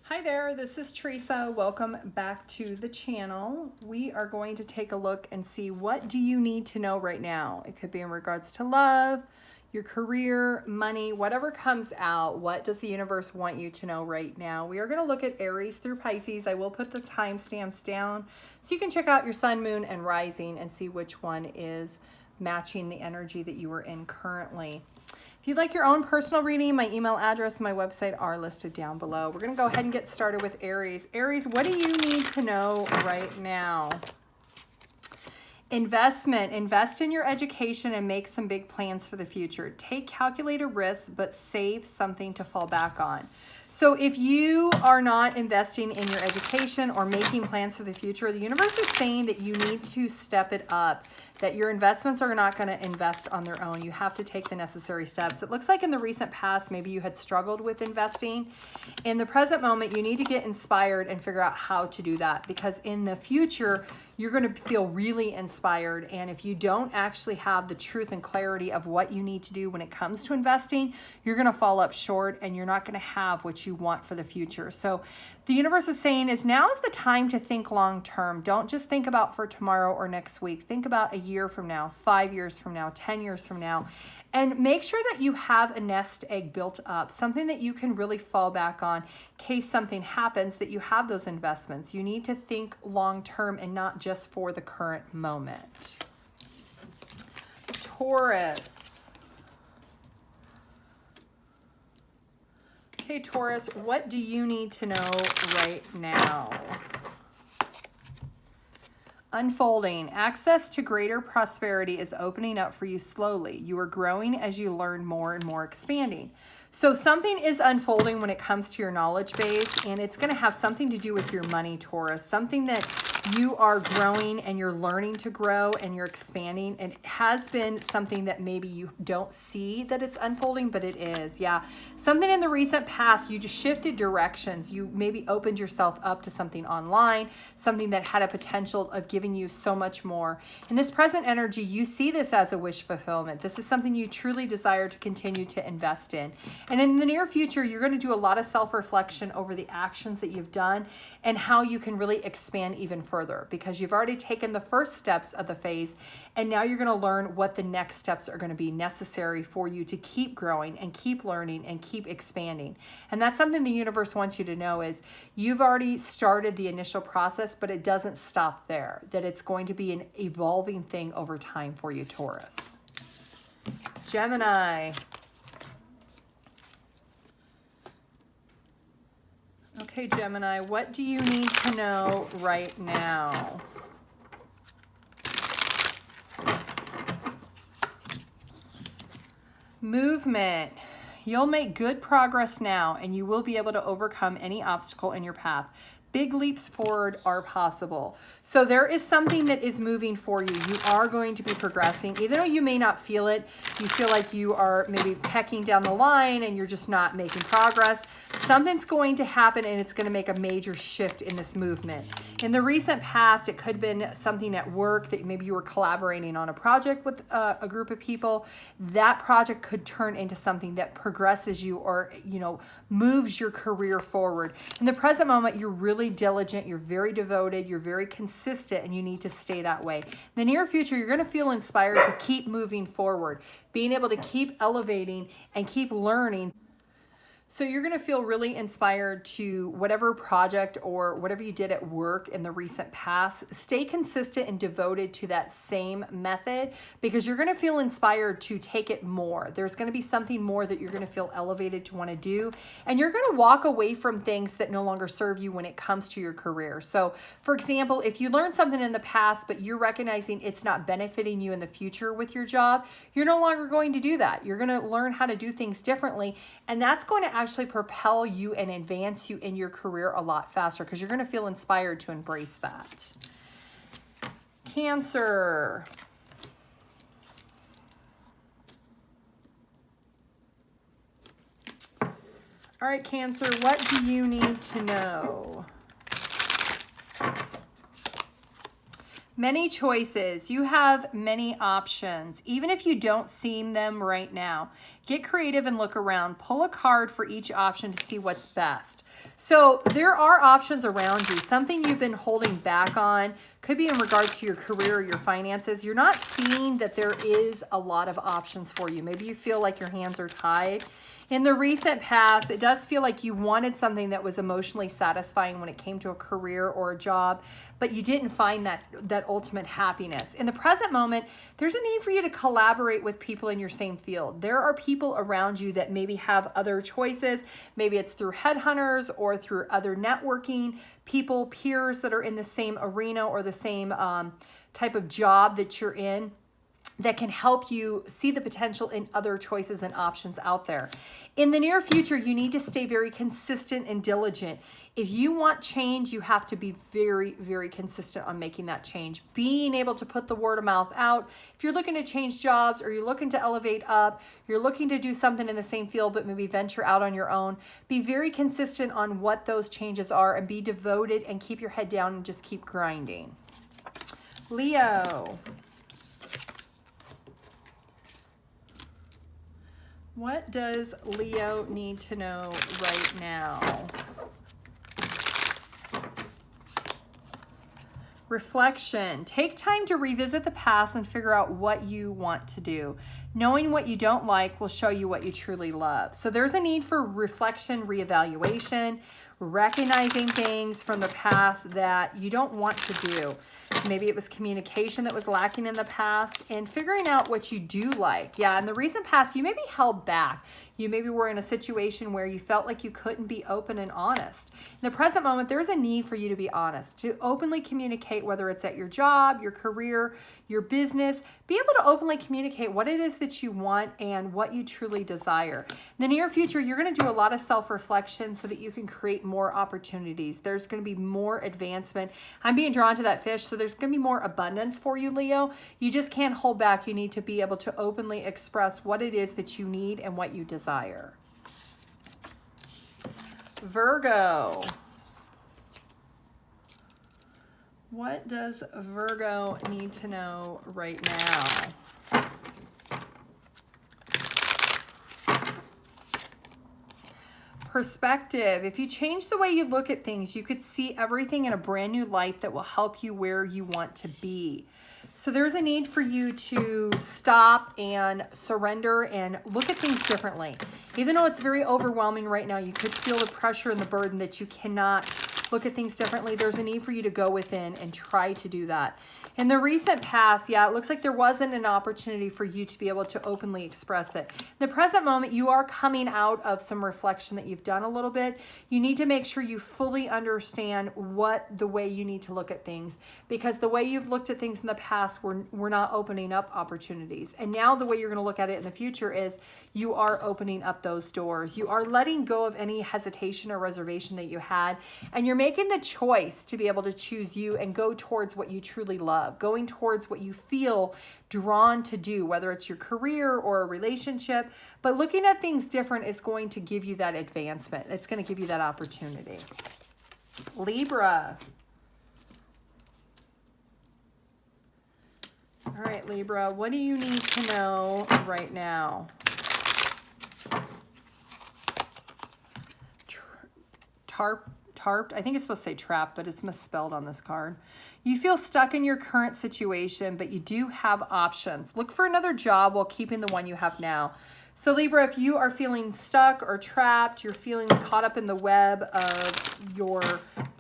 Hi there, this is Teresa. Welcome back to the channel. We are going to take a look and see what do you need to know right now. It could be in regards to love, your career, money, whatever comes out. What does the universe want you to know right now? We are going to look at Aries through Pisces. I will put the timestamps down so you can check out your sun, moon, and rising and see which one is matching the energy that you are in currently. If you'd like your own personal reading, my email address and my website are listed down below. We're going to go ahead and get started with Aries. Aries, what do you need to know right now? Investment. Invest in your education and make some big plans for the future. Take calculated risks, but save something to fall back on. So if you are not investing in your education or making plans for the future, the universe is saying that you need to step it up, that your investments are not going to invest on their own. You have to take the necessary steps. It looks like in the recent past, maybe you had struggled with investing. In the present moment, you need to get inspired and figure out how to do that, because in the future, you're going to feel really inspired. And if you don't actually have the truth and clarity of what you need to do when it comes to investing, you're going to fall up short and you're not going to have what you want for the future. So the universe is saying is now is the time to think long term. Don't just think about for tomorrow or next week. Think about a year from now, 5 years from now, 10 years from now, and make sure that you have a nest egg built up, something that you can really fall back on in case something happens, that you have those investments. You need to think long term and not just for the current moment. Taurus. Okay, Taurus, what do you need to know right now? Unfolding. Access to greater prosperity is opening up for you slowly. You are growing as you learn more and more, expanding. So something is unfolding when it comes to your knowledge base, and it's going to have something to do with your money, Taurus. Something that you are growing and you're learning to grow and you're expanding. It has been something that maybe you don't see that it's unfolding, but it is. Yeah. Something in the recent past, you just shifted directions. You maybe opened yourself up to something online, something that had a potential of giving you so much more. In this present energy, you see this as a wish fulfillment. This is something you truly desire to continue to invest in. And in the near future, you're going to do a lot of self-reflection over the actions that you've done and how you can really expand even further, because you've already taken the first steps of the phase, and now you're going to learn what the next steps are going to be necessary for you to keep growing and keep learning and keep expanding. And that's something the universe wants you to know is you've already started the initial process, but it doesn't stop there, that it's going to be an evolving thing over time for you, Taurus. Gemini. Okay, Gemini, what do you need to know right now? Movement. You'll make good progress now, and you will be able to overcome any obstacle in your path. Big leaps forward are possible. So there is something that is moving for you. You are going to be progressing. Even though you may not feel it, you feel like you are maybe pecking down the line and you're just not making progress. Something's going to happen and it's going to make a major shift in this movement. In the recent past, it could have been something at work that maybe you were collaborating on a project with a group of people. That project could turn into something that progresses you or, moves your career forward. In the present moment, you're really diligent, you're very devoted, you're very consistent, and you need to stay that way. In the near future, you're going to feel inspired to keep moving forward, being able to keep elevating and keep learning. So you're going to feel really inspired to whatever project or whatever you did at work in the recent past. Stay consistent and devoted to that same method, because you're going to feel inspired to take it more. There's going to be something more that you're going to feel elevated to want to do. And you're going to walk away from things that no longer serve you when it comes to your career. So for example, if you learned something in the past, but you're recognizing it's not benefiting you in the future with your job, you're no longer going to do that. You're going to learn how to do things differently. And that's going to actually propel you and advance you in your career a lot faster, because you're going to feel inspired to embrace that. Cancer. All right, Cancer, what do you need to know? Many choices. You have many options. Even if you don't see them right now, get creative and look around. Pull a card for each option to see what's best. So there are options around you. Something you've been holding back on. Could be in regards to your career or your finances. You're not seeing that there is a lot of options for you. Maybe you feel like your hands are tied. In the recent past, it does feel like you wanted something that was emotionally satisfying when it came to a career or a job, but you didn't find that ultimate happiness. In the present moment, there's a need for you to collaborate with people in your same field. There are people around you that maybe have other choices. Maybe it's through headhunters or through other networking people, peers that are in the same arena or the same type of job that you're in, that can help you see the potential in other choices and options out there. In the near future, you need to stay very consistent and diligent. If you want change, you have to be very, very consistent on making that change. Being able to put the word of mouth out. If you're looking to change jobs or you're looking to elevate up, you're looking to do something in the same field but maybe venture out on your own, be very consistent on what those changes are and be devoted and keep your head down and just keep grinding. Leo. What does Leo need to know right now? Reflection. Take time to revisit the past and figure out what you want to do. Knowing what you don't like will show you what you truly love. So there's a need for reflection, reevaluation, recognizing things from the past that you don't want to do. Maybe it was communication that was lacking in the past, and figuring out what you do like. Yeah, in the recent past, you may be held back. You maybe were in a situation where you felt like you couldn't be open and honest. In the present moment, there's a need for you to be honest, to openly communicate, whether it's at your job, your career, your business. Be able to openly communicate what it is that you want and what you truly desire. In the near future, you're going to do a lot of self-reflection so that you can create more opportunities. There's going to be more advancement. I'm being drawn to that fish, so there's going to be more abundance for you, Leo. You just can't hold back. You need to be able to openly express what it is that you need and what you desire. Virgo. What does Virgo need to know right now? Perspective. If you change the way you look at things, you could see everything in a brand new light that will help you where you want to be. So there's a need for you to stop and surrender and look at things differently. Even though it's very overwhelming right now, you could feel the pressure and the burden that you cannot look at things differently. There's a need for you to go within and try to do that. In the recent past, yeah, it looks like there wasn't an opportunity for you to be able to openly express it. In the present moment, you are coming out of some reflection that you've done a little bit. You need to make sure you fully understand what the way you need to look at things, because the way you've looked at things in the past were not opening up opportunities. And now the way you're going to look at it in the future is you are opening up those doors. You are letting go of any hesitation or reservation that you had, and you're making the choice to be able to choose you and go towards what you truly love, going towards what you feel drawn to do, whether it's your career or a relationship. But looking at things different is going to give you that advancement. It's going to give you that opportunity. Libra. All right, Libra, what do you need to know right now? Tarped. I think it's supposed to say trapped, but it's misspelled on this card. You feel stuck in your current situation, but you do have options. Look for another job while keeping the one you have now. So Libra, if you are feeling stuck or trapped, you're feeling caught up in the web of your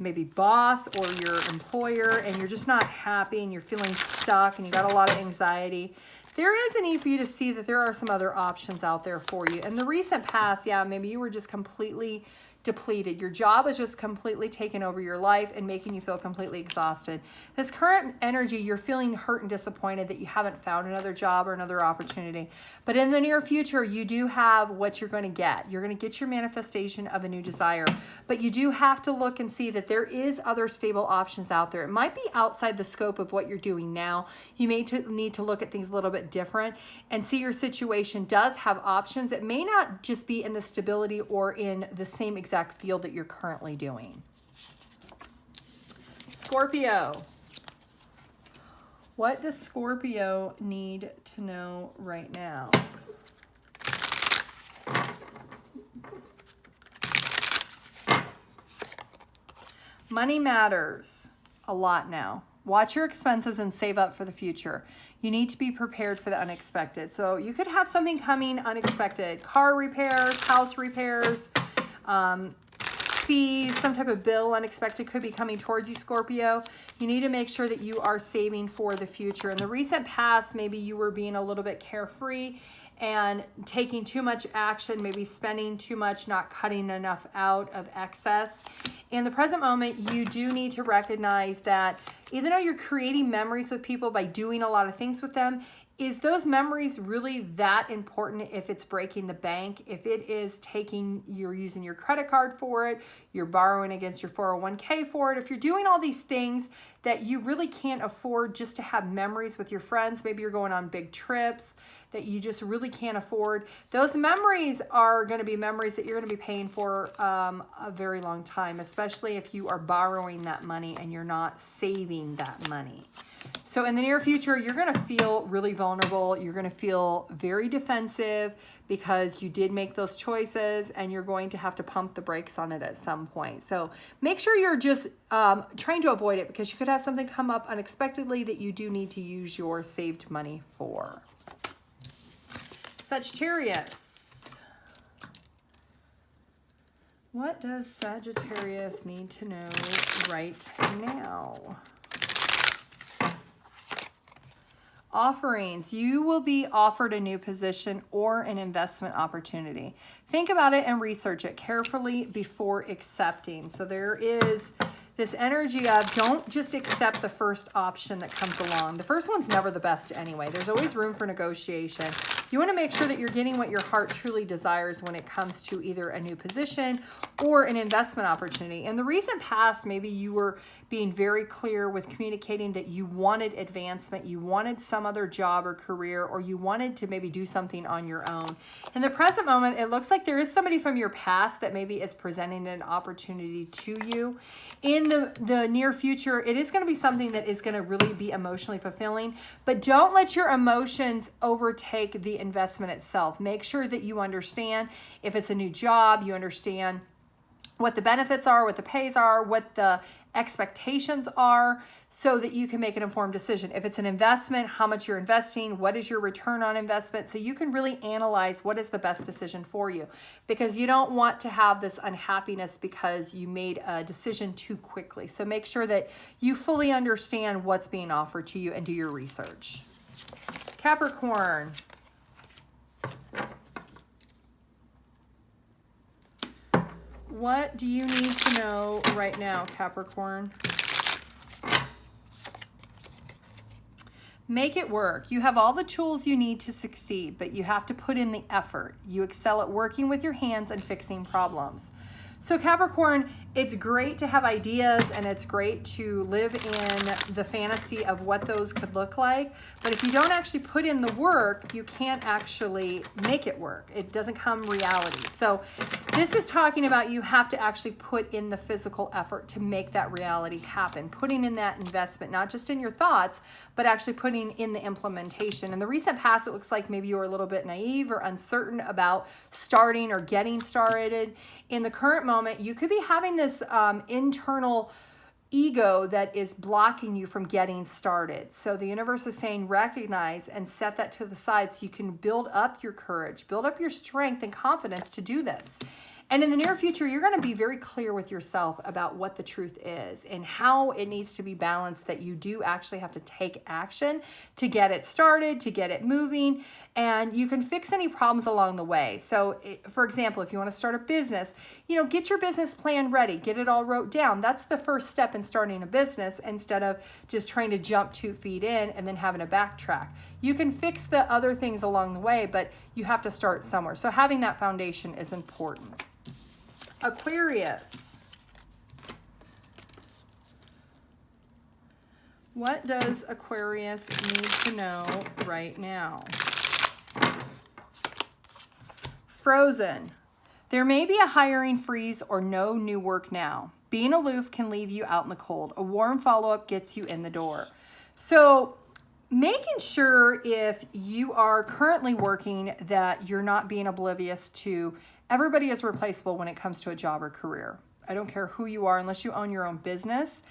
maybe boss or your employer, and you're just not happy and you're feeling stuck and you got a lot of anxiety, there is a need for you to see that there are some other options out there for you. In the recent past, yeah, maybe you were just completely depleted. Your job is just completely taking over your life and making you feel completely exhausted. This current energy, you're feeling hurt and disappointed that you haven't found another job or another opportunity. But in the near future, you do have what you're going to get. You're going to get your manifestation of a new desire. But you do have to look and see that there is other stable options out there. It might be outside the scope of what you're doing now. You may need to look at things a little bit different and see your situation does have options. It may not just be in the stability or in the same exact field that you're currently doing. Scorpio. What does Scorpio need to know right now? Money matters a lot now. Watch your expenses and save up for the future. You need to be prepared for the unexpected. So you could have something coming unexpected. Car repairs, house repairs, fees, some type of bill unexpected could be coming towards you, Scorpio. You need to make sure that you are saving for the future. In the recent past, maybe you were being a little bit carefree and taking too much action, maybe spending too much, not cutting enough out of excess. In the present moment, you do need to recognize that even though you're creating memories with people by doing a lot of things with them, is those memories really that important if it's breaking the bank? If it is you're using your credit card for it, you're borrowing against your 401k for it, if you're doing all these things that you really can't afford just to have memories with your friends, maybe you're going on big trips that you just really can't afford, those memories are going to be memories that you're going to be paying for a very long time, especially if you are borrowing that money and you're not saving that money. So in the near future, you're going to feel really vulnerable. You're going to feel very defensive because you did make those choices and you're going to have to pump the brakes on it at some point. So make sure you're just trying to avoid it because you could have something come up unexpectedly that you do need to use your saved money for. Sagittarius. What does Sagittarius need to know right now? Offerings. You will be offered a new position or an investment opportunity. Think about it and research it carefully before accepting. So there is this energy of don't just accept the first option that comes along. The first one's never the best anyway. There's always room for negotiation. You want to make sure that you're getting what your heart truly desires when it comes to either a new position or an investment opportunity. In the recent past, maybe you were being very clear with communicating that you wanted advancement, you wanted some other job or career, or you wanted to maybe do something on your own. In the present moment, it looks like there is somebody from your past that maybe is presenting an opportunity to you. In the near future, it is going to be something that is going to really be emotionally fulfilling, but don't let your emotions overtake the investment itself. Make sure that you understand if it's a new job, you understand what the benefits are, what the pays are, what the expectations are, so that you can make an informed decision. If it's an investment, how much you're investing, what is your return on investment, so you can really analyze what is the best decision for you, because you don't want to have this unhappiness because you made a decision too quickly. So make sure that you fully understand what's being offered to you and do your research. Capricorn. What do you need to know right now, Capricorn? Make it work. You have all the tools you need to succeed, but you have to put in the effort. You excel at working with your hands and fixing problems. So Capricorn, it's great to have ideas and it's great to live in the fantasy of what those could look like. But if you don't actually put in the work, you can't actually make it work. It doesn't come reality. So this is talking about you have to actually put in the physical effort to make that reality happen. Putting in that investment, not just in your thoughts, but actually putting in the implementation. In the recent past, it looks like maybe you were a little bit naive or uncertain about starting or getting started. In the current moment, you could be having this internal ego that is blocking you from getting started. So the universe is saying recognize and set that to the side so you can build up your courage, build up your strength and confidence to do this. And in the near future, you're going to be very clear with yourself about what the truth is and how it needs to be balanced, that you do actually have to take action to get it started, to get it moving, and you can fix any problems along the way. So for example, if you want to start a business, get your business plan ready, get it all wrote down. That's the first step in starting a business, instead of just trying to jump 2 feet in and then having to backtrack. You can fix the other things along the way, but you have to start somewhere. So having that foundation is important. Aquarius. What does Aquarius need to know right now? Frozen. There may be a hiring freeze or no new work now. Being aloof can leave you out in the cold. A warm follow-up gets you in the door. So making sure if you are currently working that you're not being oblivious to everybody is replaceable when it comes to a job or career. I don't care who you are, unless you own your own business,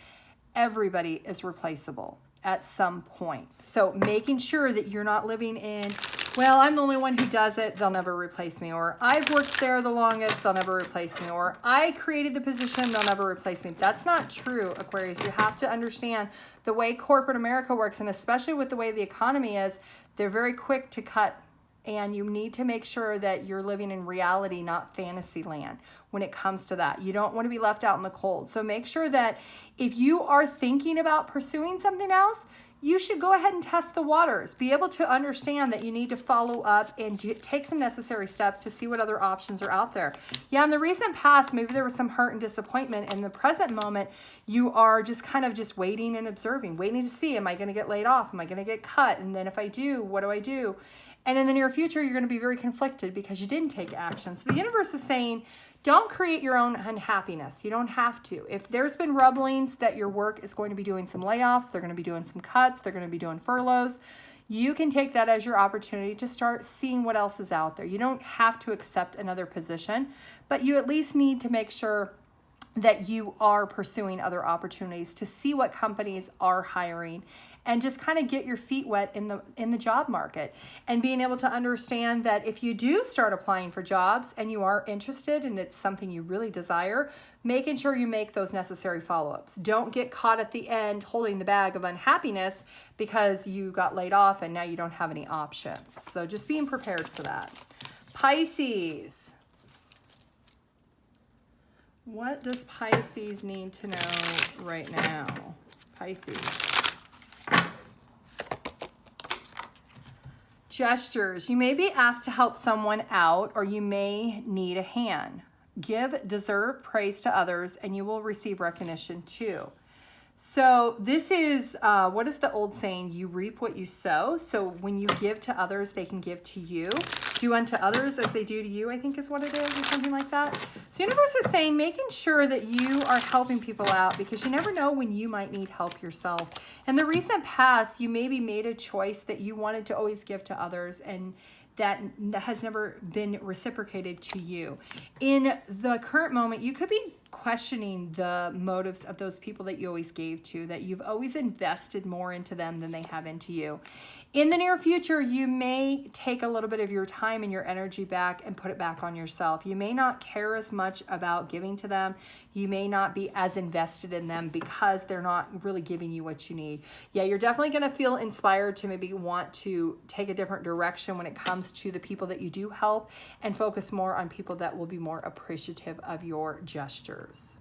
everybody is replaceable at some point. So making sure that you're not living in, well, I'm the only one who does it, they'll never replace me, or I've worked there the longest, they'll never replace me, or I created the position, they'll never replace me. That's not true, Aquarius. You have to understand the way corporate America works, and especially with the way the economy is, they're very quick to cut, and you need to make sure that you're living in reality, not fantasy land when it comes to that. You don't want to be left out in the cold. So make sure that if you are thinking about pursuing something else, you should go ahead and test the waters. Be able to understand that you need to follow up and take some necessary steps to see what other options are out there. Yeah, in the recent past, maybe there was some hurt and disappointment. In the present moment, you are just kind of just waiting and observing, waiting to see, am I going to get laid off? Am I going to get cut? And then if I do, what do I do? And in the near future, you're going to be very conflicted because you didn't take action. So the universe is saying, don't create your own unhappiness. You don't have to. If there's been rumblings that your work is going to be doing some layoffs, they're going to be doing some cuts, they're going to be doing furloughs, you can take that as your opportunity to start seeing what else is out there. You don't have to accept another position, but you at least need to make sure that you are pursuing other opportunities to see what companies are hiring and just kind of get your feet wet in the job market, and being able to understand that if you do start applying for jobs and you are interested and it's something you really desire, making sure you make those necessary follow-ups. Don't get caught at the end holding the bag of unhappiness because you got laid off and now you don't have any options. So just being prepared for that. Pisces. What does Pisces need to know right now? Pisces. Gestures. You may be asked to help someone out, or you may need a hand. Give deserved praise to others, and you will receive recognition too. So this is, what is the old saying? You reap what you sow. So when you give to others, they can give to you. Do unto others as they do to you, I think is what it is, or something like that. So universe is saying, making sure that you are helping people out, because you never know when you might need help yourself. In the recent past, you maybe made a choice that you wanted to always give to others, and that has never been reciprocated to you. In the current moment, you could be questioning the motives of those people that you always gave to, that you've always invested more into them than they have into you. In the near future, you may take a little bit of your time and your energy back and put it back on yourself. You may not care as much about giving to them. You may not be as invested in them because they're not really giving you what you need. Yeah, you're definitely going to feel inspired to maybe want to take a different direction when it comes to the people that you do help, and focus more on people that will be more appreciative of your gestures.